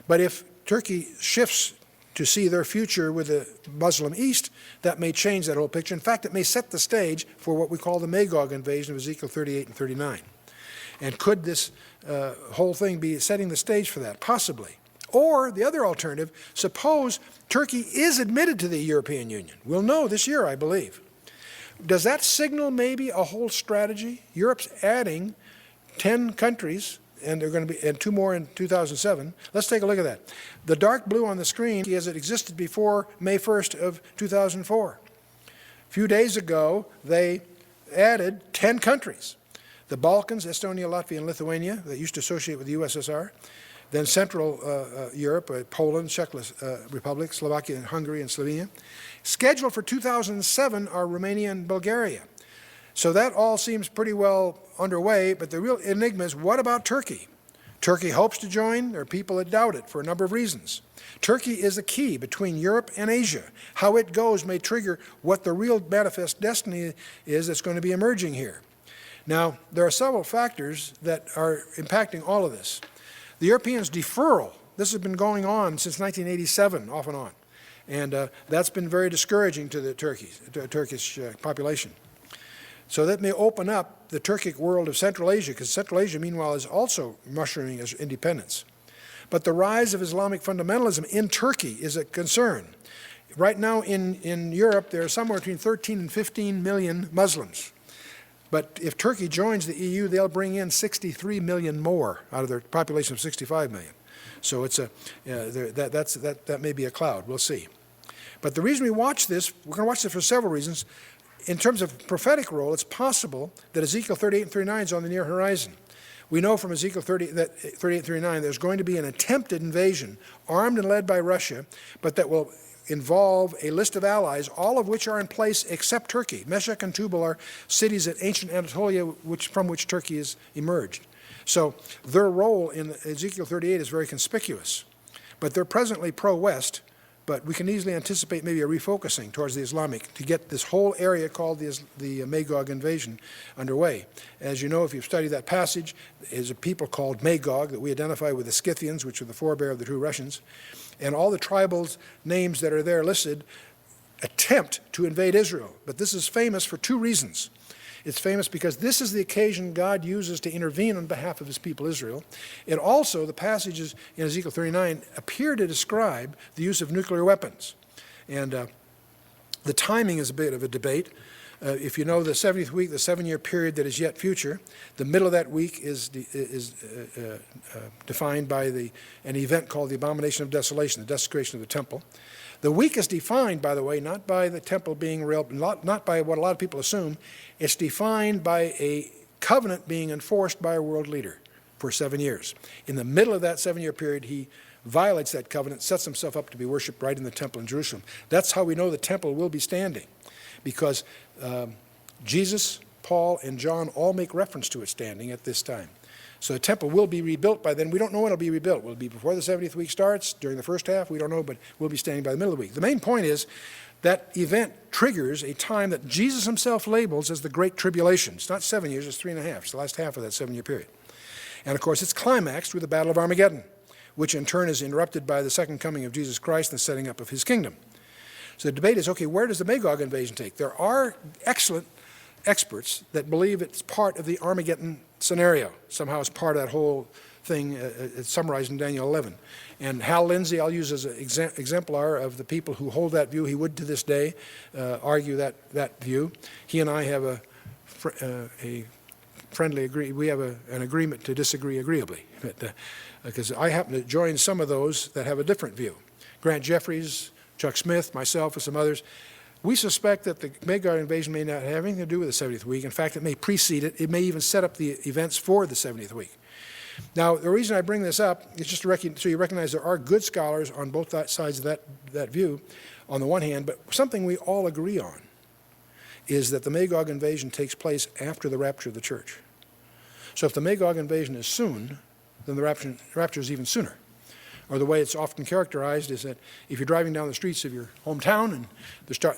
But if Turkey shifts to see their future with the Muslim East, that may change that whole picture. In fact, it may set the stage for what we call the Magog invasion of Ezekiel 38 and 39. And could this whole thing be setting the stage for that? Possibly. Or the other alternative, suppose Turkey is admitted to the European Union. We'll know this year, I believe. Does that signal maybe a whole strategy? Europe's adding 10 countries, and they're going to be, and 2 more in 2007. Let's take a look at that. The dark blue on the screen as it existed before May 1st of 2004. A few days ago, they added 10 countries. The Balkans, Estonia, Latvia, and Lithuania, that used to associate with the USSR. Then Central Europe, Poland, Czech Republic, Slovakia, and Hungary, and Slovenia. Scheduled for 2007 are Romania and Bulgaria. So that all seems pretty well underway, but the real enigma is, what about Turkey? Turkey hopes to join. There are people that doubt it for a number of reasons. Turkey is a key between Europe and Asia. How it goes may trigger what the real manifest destiny is that's going to be emerging here. Now, there are several factors that are impacting all of this. The Europeans' deferral, this has been going on since 1987, off and on. And that's been very discouraging to the Turkish population. So that may open up the Turkic world of Central Asia, because Central Asia, meanwhile, is also mushrooming as independence. But the rise of Islamic fundamentalism in Turkey is a concern. Right now in Europe, there are somewhere between 13 and 15 million Muslims. But if Turkey joins the EU, they'll bring in 63 million more out of their population of 65 million. So it's that may be a cloud. We'll see. But the reason we watch this, we're going to watch this for several reasons. In terms of prophetic role, it's possible that Ezekiel 38 and 39 is on the near horizon. We know from Ezekiel 38 and 39 there's going to be an attempted invasion, armed and led by Russia, but that will involve a list of allies, all of which are in place except Turkey. Meshech and Tubal are cities in ancient Anatolia from which Turkey has emerged. So their role in Ezekiel 38 is very conspicuous. But they're presently pro-West, but we can easily anticipate maybe a refocusing towards the Islamic to get this whole area called the Magog invasion underway. As you know, if you've studied that passage, is a people called Magog that we identify with the Scythians, which are the forebear of the true Russians. And all the tribal names that are there listed attempt to invade Israel. But this is famous for 2 reasons. It's famous because this is the occasion God uses to intervene on behalf of his people Israel. And also, the passages in Ezekiel 39 appear to describe the use of nuclear weapons. And the timing is a bit of a debate. If you know the 70th week, the 7-year period that is yet future, the middle of that week is defined by an event called the Abomination of Desolation, the desecration of the temple. The week is defined, by the way, not by the temple being real, not by what a lot of people assume. It's defined by a covenant being enforced by a world leader for 7 years. In the middle of that 7-year period, he violates that covenant, sets himself up to be worshipped right in the temple in Jerusalem. That's how we know the temple will be standing, because Jesus, Paul, and John all make reference to it standing at this time. So the temple will be rebuilt by then. We don't know when it'll be rebuilt. Will it be before the 70th week starts, during the first half? We don't know, but we'll be standing by the middle of the week. The main point is that event triggers a time that Jesus himself labels as the Great Tribulation. It's not 7 years, it's 3.5. It's the last half of that 7-year period. And of course, it's climaxed with the Battle of Armageddon, which in turn is interrupted by the second coming of Jesus Christ and the setting up of his kingdom. So the debate is, okay, where does the Magog invasion take? There are excellent experts that believe it's part of the Armageddon scenario. Somehow it's part of that whole thing. It's summarized in Daniel 11. And Hal Lindsey, I'll use as an exemplar of the people who hold that view. He would to this day argue that view. He and I have a friendly agree. We have an agreement to disagree agreeably, because I happen to join some of those that have a different view. Grant Jeffries, Chuck Smith, myself, and some others. We suspect that the Magog invasion may not have anything to do with the 70th week. In fact, it may precede it. It may even set up the events for the 70th week. Now, the reason I bring this up is just so you recognize there are good scholars on both sides of that view, on the one hand, but something we all agree on is that the Magog invasion takes place after the rapture of the church. So if the Magog invasion is soon, then the rapture is even sooner. Or the way it's often characterized is that if you're driving down the streets of your hometown and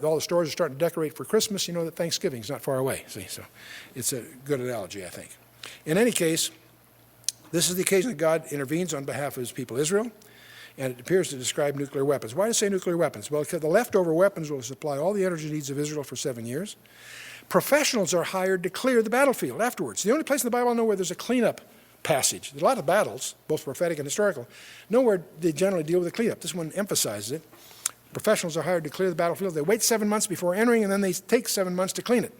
all the stores are starting to decorate for Christmas, you know that Thanksgiving's not far away. See, so it's a good analogy, I think. In any case, this is the occasion that God intervenes on behalf of his people Israel. and it appears to describe nuclear weapons. Why do I say nuclear weapons? Well, because the leftover weapons will supply all the energy needs of Israel for 7 years. Professionals are hired to clear the battlefield afterwards. The only place in the Bible I know where there's a cleanup passage. There's a lot of battles, both prophetic and historical. Nowhere they generally deal with the cleanup. This one emphasizes it. Professionals are hired to clear the battlefield. They wait 7 months before entering, and then they take 7 months to clean it.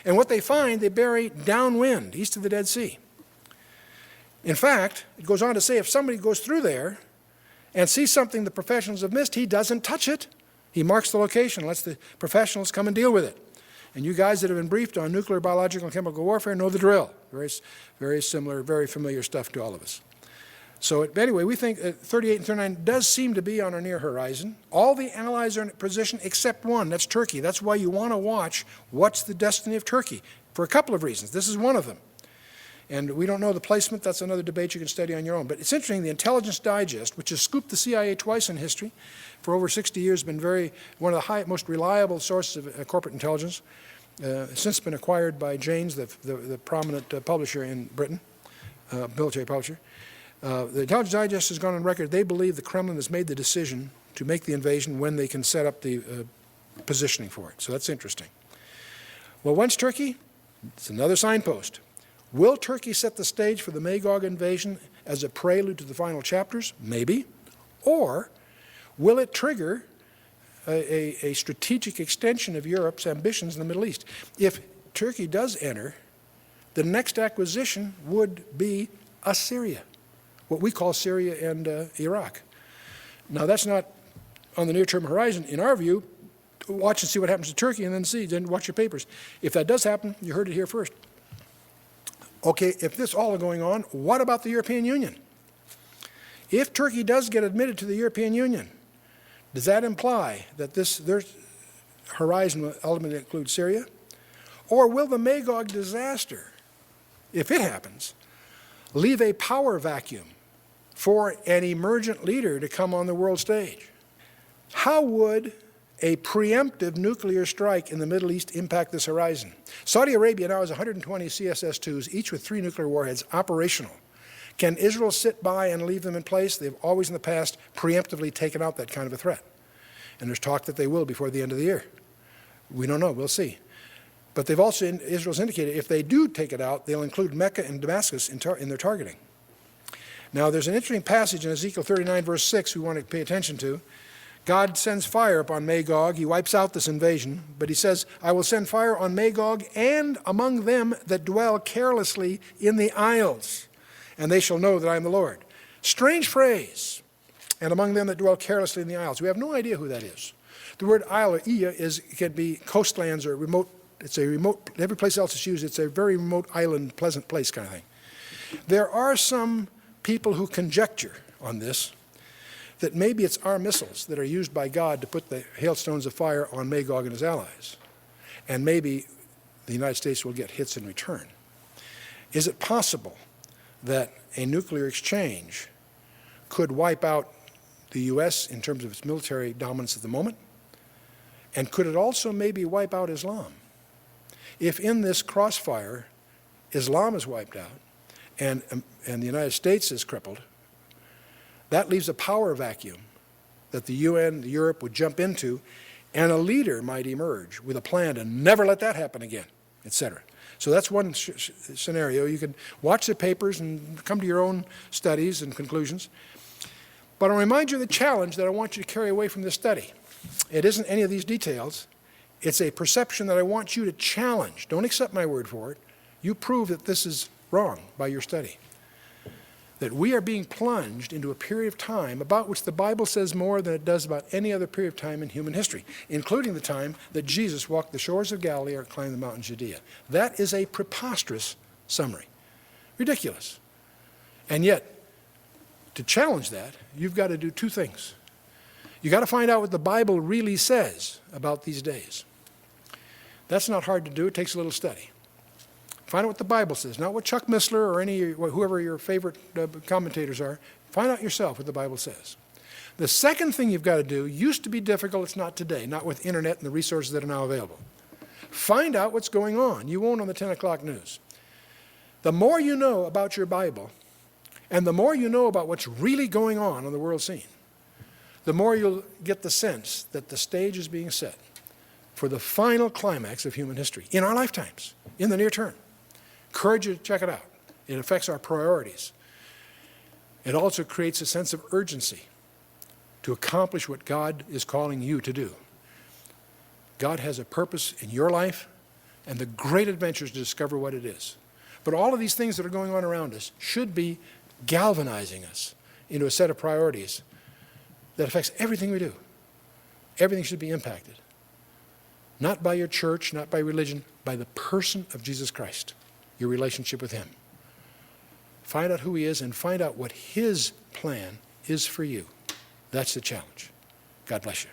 And what they find, they bury downwind, east of the Dead Sea. In fact, it goes on to say if somebody goes through there and sees something the professionals have missed, he doesn't touch it. He marks the location, lets the professionals come and deal with it. And you guys that have been briefed on nuclear, biological, and chemical warfare know the drill. Very similar, very familiar stuff to all of us. So anyway, we think 38 and 39 does seem to be on our near horizon. All the allies are in position except one, that's Turkey. That's why you want to watch what's the destiny of Turkey, for a couple of reasons. This is one of them. And we don't know the placement. That's another debate you can study on your own. But it's interesting, the Intelligence Digest, which has scooped the CIA twice in history, for over 60 years, been one of the most reliable sources of corporate intelligence, since been acquired by Janes, the prominent publisher in Britain, military publisher. The Intelligence Digest has gone on record. They believe the Kremlin has made the decision to make the invasion when they can set up the positioning for it. So that's interesting. Well, when's Turkey? It's another signpost. Will Turkey set the stage for the Magog invasion as a prelude to the final chapters? Maybe. Or will it trigger a strategic extension of Europe's ambitions in the Middle East? If Turkey does enter, the next acquisition would be Assyria, what we call Syria and Iraq. Now, that's not on the near-term horizon. In our view, watch and see what happens to Turkey and then watch your papers. If that does happen, you heard it here first. Okay, if this all is going on, what about the European Union? If Turkey does get admitted to the European Union, does that imply that their horizon will ultimately include Syria? Or will the Magog disaster, if it happens, leave a power vacuum for an emergent leader to come on the world stage? How would a preemptive nuclear strike in the Middle East impact this horizon? Saudi Arabia now has 120 CSS-2s, each with 3 nuclear warheads, operational. Can Israel sit by and leave them in place? They've always in the past preemptively taken out that kind of a threat. And there's talk that they will before the end of the year. We don't know, we'll see. But they've also, Israel's indicated, if they do take it out, they'll include Mecca and Damascus in their targeting. Now, there's an interesting passage in Ezekiel 39, verse 6 we want to pay attention to. God sends fire upon Magog. He wipes out this invasion. But he says, I will send fire on Magog and among them that dwell carelessly in the isles, and they shall know that I am the Lord. Strange phrase, and among them that dwell carelessly in the isles. We have no idea who that is. The word isle or iya can be coastlands or remote. It's a remote, every place else it's used, it's a very remote island, pleasant place kind of thing. There are some people who conjecture on this that maybe it's our missiles that are used by God to put the hailstones of fire on Magog and his allies. And maybe the United States will get hits in return. Is it possible that a nuclear exchange could wipe out the U.S. in terms of its military dominance at the moment? And could it also maybe wipe out Islam? If in this crossfire, Islam is wiped out and the United States is crippled, that leaves a power vacuum that the UN, Europe would jump into, and a leader might emerge with a plan to never let that happen again, etc. So that's one scenario. You can watch the papers and come to your own studies and conclusions. But I'll remind you of the challenge that I want you to carry away from this study. It isn't any of these details. It's a perception that I want you to challenge. Don't accept my word for it. You prove that this is wrong by your study. That we are being plunged into a period of time about which the Bible says more than it does about any other period of time in human history, including the time that Jesus walked the shores of Galilee or climbed the mountain of Judea. That is a preposterous summary. Ridiculous. And yet, to challenge that, you've got to do 2 things. You've got to find out what the Bible really says about these days. That's not hard to do. It takes a little study. Find out what the Bible says, not what Chuck Missler or whoever your favorite commentators are. Find out yourself what the Bible says. The second thing you've got to do used to be difficult. It's not today, not with internet and the resources that are now available. Find out what's going on. You won't on the 10 o'clock news. The more you know about your Bible and the more you know about what's really going on the world scene, the more you'll get the sense that the stage is being set for the final climax of human history in our lifetimes, in the near term. Encourage you to check it out. It affects our priorities. It also creates a sense of urgency to accomplish what God is calling you to do. God has a purpose in your life, and the great adventure is to discover what it is. But all of these things that are going on around us should be galvanizing us into a set of priorities that affects everything we do. Everything should be impacted. Not by your church, not by religion, by the person of Jesus Christ, your relationship with him. Find out who he is and find out what his plan is for you. That's the challenge. God bless you.